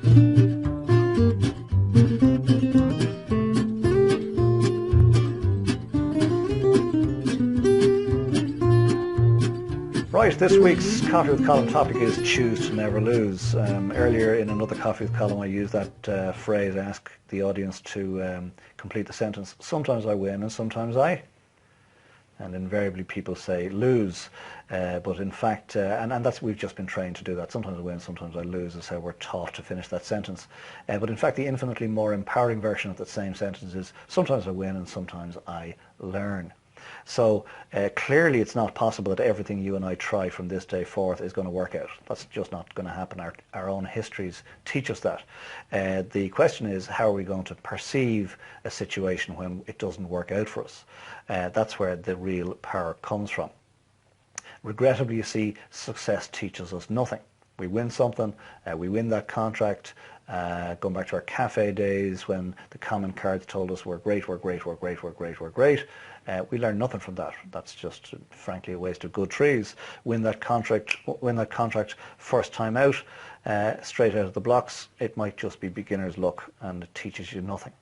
Right, this week's Coffee with Colm topic is choose to never lose. Earlier in another Coffee with Colm I used that phrase, I asked the audience to complete the sentence, sometimes I win and sometimes I. And invariably people say lose, but in fact, and that's, we've just been trained to do that. Sometimes I win, sometimes I lose is how we're taught to finish that sentence. But in fact the infinitely more empowering version of that same sentence is sometimes I win and sometimes I learn. So clearly it's not possible that everything you and I try from this day forth is going to work out. That's just not going to happen. Our own histories teach us that. The question is, how are we going to perceive a situation when it doesn't work out for us? That's where the real power comes from. Regrettably, you see, success teaches us nothing. We win something, we win that contract, going back to our cafe days when the comment cards told us we're great, we're great, we're great, we're great, we're great. We learn nothing from that. That's just, frankly, a waste of good trees. Win that contract first time out, straight out of the blocks, it might just be beginner's luck and it teaches you nothing.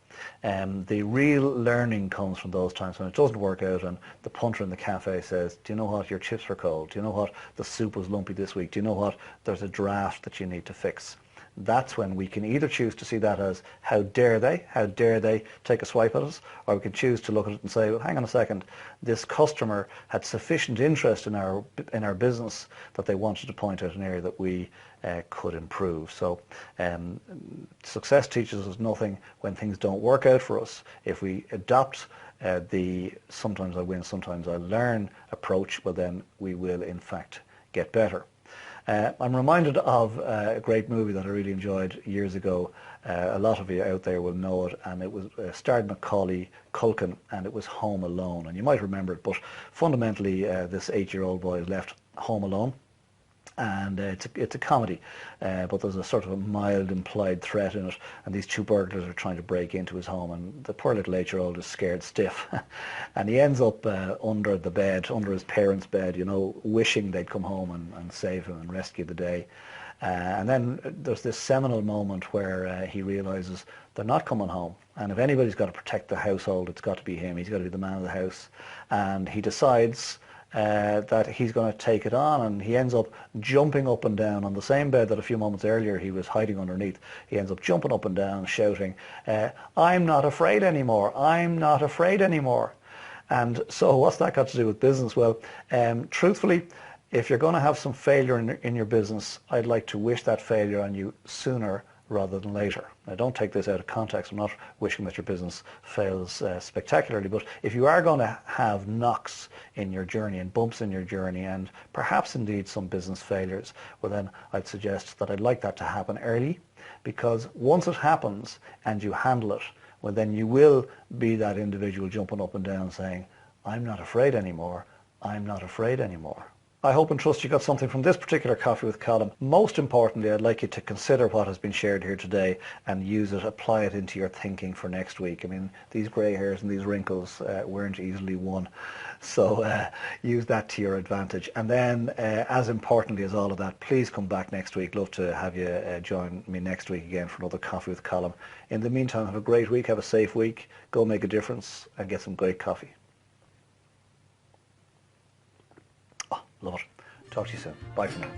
The real learning comes from those times when it doesn't work out and the punter in the cafe says, do you know what, your chips were cold? Do you know what, the soup was lumpy this week? Do you know what, there's a draft that you need to fix? That's when we can either choose to see that as how dare they take a swipe at us, or we can choose to look at it and say, well, hang on a second, this customer had sufficient interest in our business that they wanted to point out an area that we could improve. So success teaches us nothing when things don't work out for us. If we adopt the sometimes I win, sometimes I learn approach, well then we will in fact get better. I'm reminded of a great movie that I really enjoyed years ago. A lot of you out there will know it, and it was starred Macaulay Culkin, and it was Home Alone. And you might remember it, but fundamentally this 8-year-old boy is left home alone. And it's a comedy, but there's a sort of a mild implied threat in it, and these two burglars are trying to break into his home, and the poor little 8-year-old is scared stiff, and he ends up under the bed, under his parents' bed, you know, wishing they'd come home and save him and rescue the day. And then there's this seminal moment where he realizes they're not coming home, and if anybody's got to protect the household, it's got to be him. He's got to be the man of the house, and he decides that he's going to take it on, and he ends up jumping up and down on the same bed that a few moments earlier he was hiding underneath. He ends up jumping up and down, shouting, I'm not afraid anymore, I'm not afraid anymore. And so what's that got to do with business? Well, truthfully, if you're going to have some failure in your business, I'd like to wish that failure on you sooner rather than later. Now, don't take this out of context. I'm not wishing that your business fails spectacularly, but if you are going to have knocks in your journey and bumps in your journey and perhaps indeed some business failures, well then I'd suggest that I'd like that to happen early, because once it happens and you handle it, well then you will be that individual jumping up and down saying, I'm not afraid anymore, I'm not afraid anymore. I hope and trust you got something from this particular Coffee with Colm. Most importantly, I'd like you to consider what has been shared here today and use it, apply it into your thinking for next week. I mean, these grey hairs and these wrinkles weren't easily won. So use that to your advantage. And then, as importantly as all of that, please come back next week. Love to have you join me next week again for another Coffee with Colm. In the meantime, have a great week, have a safe week, go make a difference and get some great coffee. Love it. Talk to you soon. Bye for now.